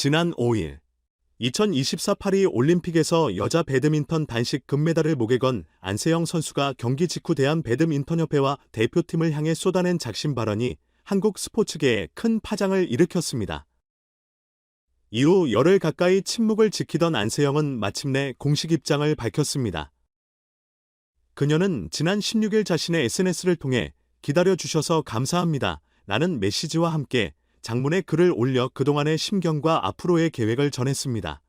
지난 5일 2024 파리 올림픽에서 여자 배드민턴 단식 금메달을 목에 건 안세영 선수가 경기 직후 대한배드민턴협회와 대표팀을 향해 쏟아낸 작심 발언이 한국 스포츠계에 큰 파장을 일으켰습니다. 이후 열흘 가까이 침묵을 지키던 안세영은 마침내 공식 입장을 밝혔습니다. 그녀는 지난 16일 자신의 SNS를 통해 기다려주셔서 감사합니다. 라는 메시지와 함께 장문의 글을 올려 그동안의 심경과 앞으로의 계획을 전했습니다.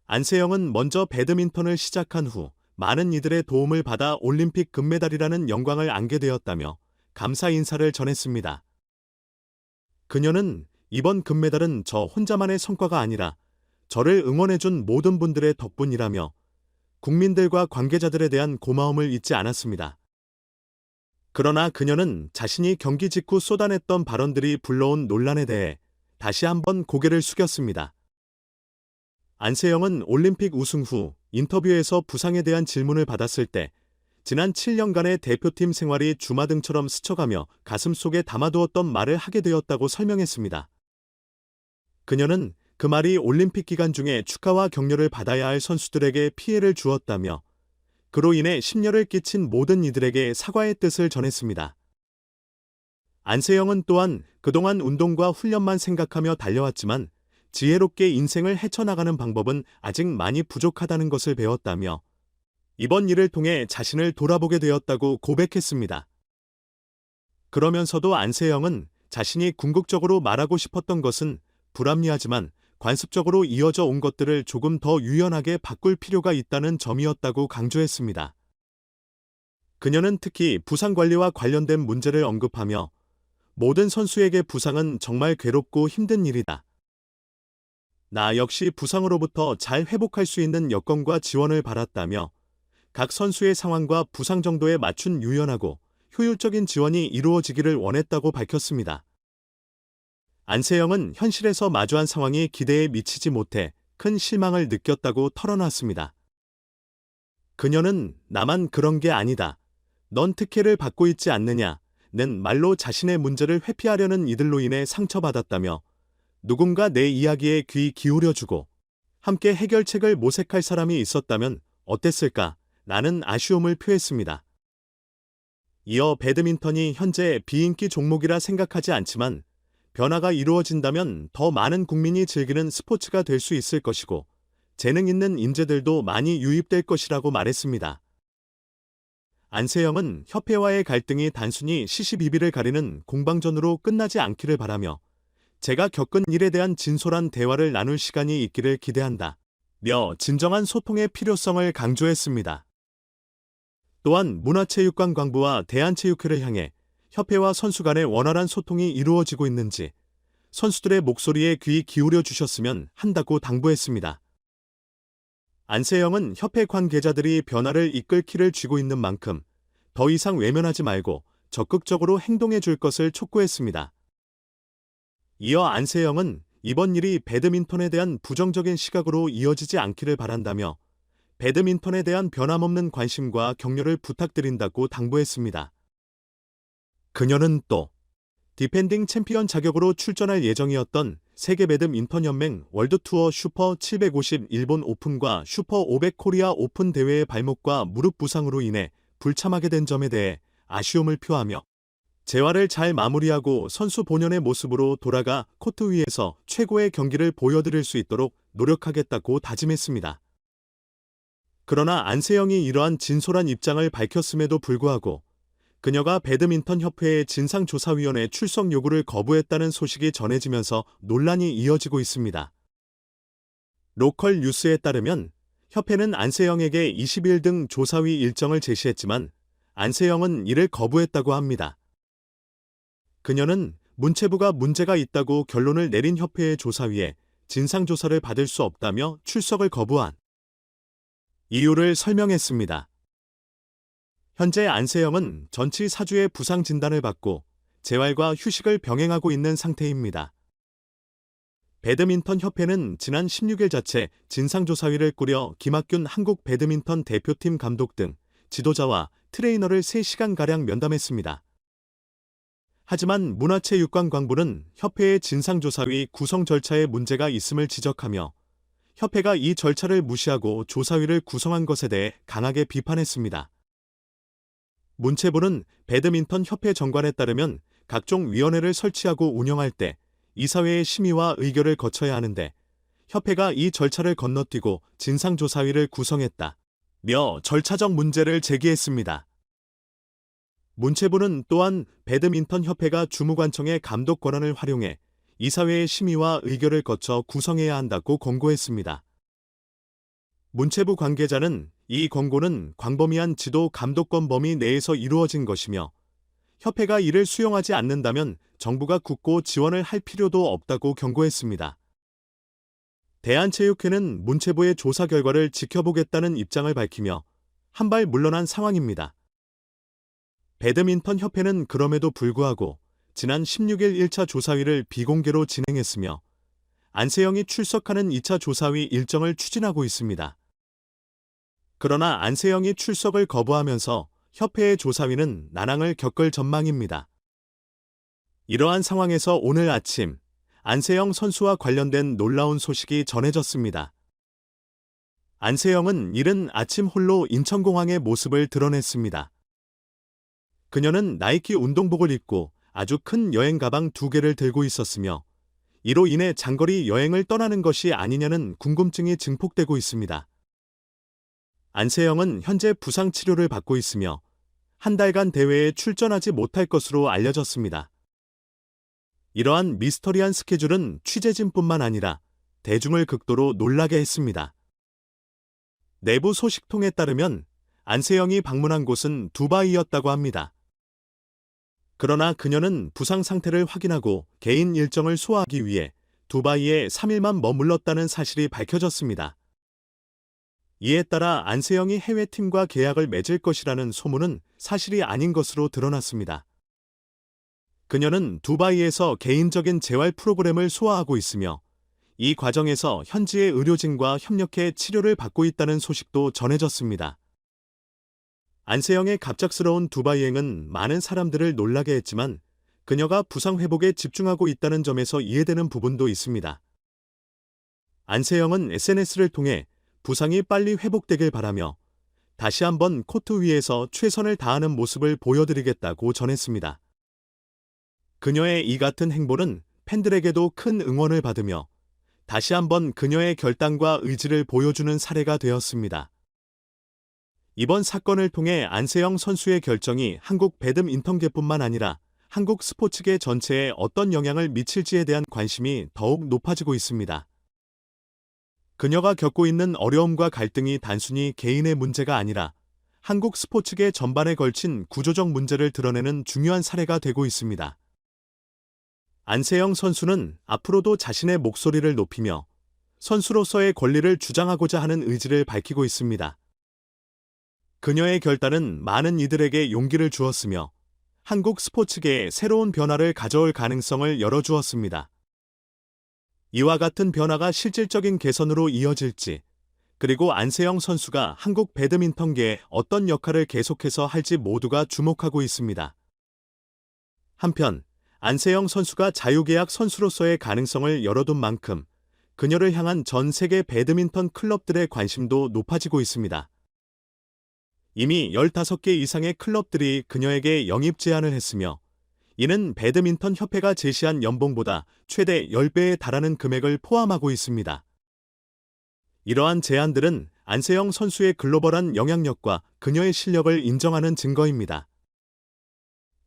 안세영은 먼저 배드민턴을 시작한 후 많은 이들의 도움을 받아 올림픽 금메달이라는 영광을 안게 되었다며 감사 인사를 전했습니다. 그녀는 이번 금메달은 저 혼자만의 성과가 아니라 저를 응원해준 모든 분들의 덕분이라며 국민들과 관계자들에 대한 고마움을 잊지 않았습니다. 그러나 그녀는 자신이 경기 직후 쏟아냈던 발언들이 불러온 논란에 대해 다시 한번 고개를 숙였습니다. 안세영은 올림픽 우승 후 인터뷰에서 부상에 대한 질문을 받았을 때 지난 7년간의 대표팀 생활이 주마등처럼 스쳐가며 가슴속에 담아두었던 말을 하게 되었다고 설명했습니다. 그녀는 그 말이 올림픽 기간 중에 축하와 격려를 받아야 할 선수들에게 피해를 주었다며 그로 인해 심려를 끼친 모든 이들에게 사과의 뜻을 전했습니다. 안세영은 또한 그동안 운동과 훈련만 생각하며 달려왔지만 지혜롭게 인생을 헤쳐나가는 방법은 아직 많이 부족하다는 것을 배웠다며 이번 일을 통해 자신을 돌아보게 되었다고 고백했습니다. 그러면서도 안세영은 자신이 궁극적으로 말하고 싶었던 것은 불합리하지만 관습적으로 이어져 온 것들을 조금 더 유연하게 바꿀 필요가 있다는 점이었다고 강조했습니다. 그녀는 특히 부상 관리와 관련된 문제를 언급하며 모든 선수에게 부상은 정말 괴롭고 힘든 일이다. 나 역시 부상으로부터 잘 회복할 수 있는 여건과 지원을 받았다며 각 선수의 상황과 부상 정도에 맞춘 유연하고 효율적인 지원이 이루어지기를 원했다고 밝혔습니다. 안세영은 현실에서 마주한 상황이 기대에 미치지 못해 큰 실망을 느꼈다고 털어놨습니다. 그녀는 나만 그런 게 아니다. 넌 특혜를 받고 있지 않느냐. 는 말로 자신의 문제를 회피하려는 이들로 인해 상처받았다며 누군가 내 이야기에 귀 기울여주고 함께 해결책을 모색할 사람이 있었다면 어땠을까? 라는 아쉬움을 표했습니다. 이어 배드민턴이 현재 비인기 종목이라 생각하지 않지만 변화가 이루어진다면 더 많은 국민이 즐기는 스포츠가 될 수 있을 것이고 재능 있는 인재들도 많이 유입될 것이라고 말했습니다. 안세영은 협회와의 갈등이 단순히 시시비비를 가리는 공방전으로 끝나지 않기를 바라며 제가 겪은 일에 대한 진솔한 대화를 나눌 시간이 있기를 기대한다. 며 진정한 소통의 필요성을 강조했습니다. 또한 문화체육관광부와 대한체육회를 향해 협회와 선수 간의 원활한 소통이 이루어지고 있는지 선수들의 목소리에 귀 기울여 주셨으면 한다고 당부했습니다. 안세영은 협회 관계자들이 변화를 이끌 키를 쥐고 있는 만큼 더 이상 외면하지 말고 적극적으로 행동해 줄 것을 촉구했습니다. 이어 안세영은 이번 일이 배드민턴에 대한 부정적인 시각으로 이어지지 않기를 바란다며 배드민턴에 대한 변함없는 관심과 격려를 부탁드린다고 당부했습니다. 그녀는 또 디펜딩 챔피언 자격으로 출전할 예정이었던 세계 배드민턴 연맹 월드투어 슈퍼 750 일본 오픈과 슈퍼 500 코리아 오픈 대회의 발목과 무릎 부상으로 인해 불참하게 된 점에 대해 아쉬움을 표하며 재활을 잘 마무리하고 선수 본연의 모습으로 돌아가 코트 위에서 최고의 경기를 보여드릴 수 있도록 노력하겠다고 다짐했습니다. 그러나 안세영이 이러한 진솔한 입장을 밝혔음에도 불구하고 그녀가 배드민턴 협회의 진상조사위원회 출석 요구를 거부했다는 소식이 전해지면서 논란이 이어지고 있습니다. 로컬 뉴스에 따르면 협회는 안세영에게 20일 등 조사위 일정을 제시했지만 안세영은 이를 거부했다고 합니다. 그녀는 문체부가 문제가 있다고 결론을 내린 협회의 조사위에 진상조사를 받을 수 없다며 출석을 거부한 이유를 설명했습니다. 현재 안세영은 전치 4주의 부상 진단을 받고 재활과 휴식을 병행하고 있는 상태입니다. 배드민턴 협회는 지난 16일 자체 진상조사위를 꾸려 김학균 한국 배드민턴 대표팀 감독 등 지도자와 트레이너를 3시간가량 면담했습니다. 하지만 문화체육관광부는 협회의 진상조사위 구성 절차에 문제가 있음을 지적하며 협회가 이 절차를 무시하고 조사위를 구성한 것에 대해 강하게 비판했습니다. 문체부는 배드민턴 협회 정관에 따르면 각종 위원회를 설치하고 운영할 때 이사회의 심의와 의결을 거쳐야 하는데 협회가 이 절차를 건너뛰고 진상조사위를 구성했다며 절차적 문제를 제기했습니다. 문체부는 또한 배드민턴 협회가 주무관청의 감독 권한을 활용해 이사회의 심의와 의결을 거쳐 구성해야 한다고 권고했습니다. 문체부 관계자는 이 권고는 광범위한 지도 감독권 범위 내에서 이루어진 것이며 협회가 이를 수용하지 않는다면 정부가 굳고 지원을 할 필요도 없다고 경고했습니다. 대한체육회는 문체부의 조사 결과를 지켜보겠다는 입장을 밝히며 한 발 물러난 상황입니다. 배드민턴 협회는 그럼에도 불구하고 지난 16일 1차 조사위를 비공개로 진행했으며 안세영이 출석하는 2차 조사위 일정을 추진하고 있습니다. 그러나 안세영이 출석을 거부하면서 협회의 조사위는 난항을 겪을 전망입니다. 이러한 상황에서 오늘 아침 안세영 선수와 관련된 놀라운 소식이 전해졌습니다. 안세영은 이른 아침 홀로 인천공항의 모습을 드러냈습니다. 그녀는 나이키 운동복을 입고 아주 큰 여행 가방 2개를 들고 있었으며 이로 인해 장거리 여행을 떠나는 것이 아니냐는 궁금증이 증폭되고 있습니다. 안세영은 현재 부상 치료를 받고 있으며 한 달간 대회에 출전하지 못할 것으로 알려졌습니다. 이러한 미스터리한 스케줄은 취재진뿐만 아니라 대중을 극도로 놀라게 했습니다. 내부 소식통에 따르면 안세영이 방문한 곳은 두바이였다고 합니다. 그러나 그녀는 부상 상태를 확인하고 개인 일정을 소화하기 위해 두바이에 3일만 머물렀다는 사실이 밝혀졌습니다. 이에 따라 안세영이 해외팀과 계약을 맺을 것이라는 소문은 사실이 아닌 것으로 드러났습니다. 그녀는 두바이에서 개인적인 재활 프로그램을 소화하고 있으며 이 과정에서 현지의 의료진과 협력해 치료를 받고 있다는 소식도 전해졌습니다. 안세영의 갑작스러운 두바이행은 많은 사람들을 놀라게 했지만 그녀가 부상 회복에 집중하고 있다는 점에서 이해되는 부분도 있습니다. 안세영은 SNS를 통해 부상이 빨리 회복되길 바라며 다시 한번 코트 위에서 최선을 다하는 모습을 보여드리겠다고 전했습니다. 그녀의 이 같은 행보는 팬들에게도 큰 응원을 받으며 다시 한번 그녀의 결단과 의지를 보여주는 사례가 되었습니다. 이번 사건을 통해 안세영 선수의 결정이 한국 배드민턴계뿐만 아니라 한국 스포츠계 전체에 어떤 영향을 미칠지에 대한 관심이 더욱 높아지고 있습니다. 그녀가 겪고 있는 어려움과 갈등이 단순히 개인의 문제가 아니라 한국 스포츠계 전반에 걸친 구조적 문제를 드러내는 중요한 사례가 되고 있습니다. 안세영 선수는 앞으로도 자신의 목소리를 높이며 선수로서의 권리를 주장하고자 하는 의지를 밝히고 있습니다. 그녀의 결단은 많은 이들에게 용기를 주었으며 한국 스포츠계에 새로운 변화를 가져올 가능성을 열어주었습니다. 이와 같은 변화가 실질적인 개선으로 이어질지, 그리고 안세영 선수가 한국 배드민턴계에 어떤 역할을 계속해서 할지 모두가 주목하고 있습니다. 한편 안세영 선수가 자유계약 선수로서의 가능성을 열어둔 만큼 그녀를 향한 전 세계 배드민턴 클럽들의 관심도 높아지고 있습니다. 이미 15개 이상의 클럽들이 그녀에게 영입 제안을 했으며 이는 배드민턴 협회가 제시한 연봉보다 최대 10배에 달하는 금액을 포함하고 있습니다. 이러한 제안들은 안세영 선수의 글로벌한 영향력과 그녀의 실력을 인정하는 증거입니다.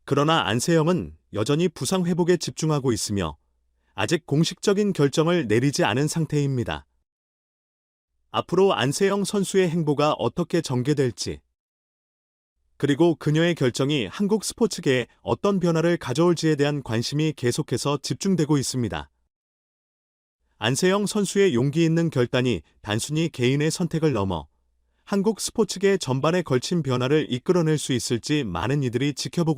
그러나 안세영은 여전히 부상 회복에 집중하고 있으며 아직 공식적인 결정을 내리지 않은 상태입니다. 앞으로 안세영 선수의 행보가 어떻게 전개될지, 그리고 그녀의 결정이 한국 스포츠계에 어떤 변화를 가져올지에 대한 관심이 계속해서 집중되고 있습니다. 안세영 선수의 용기 있는 결단이 단순히 개인의 선택을 넘어 한국 스포츠계 전반에 걸친 변화를 이끌어낼 수 있을지 많은 이들이 지켜보고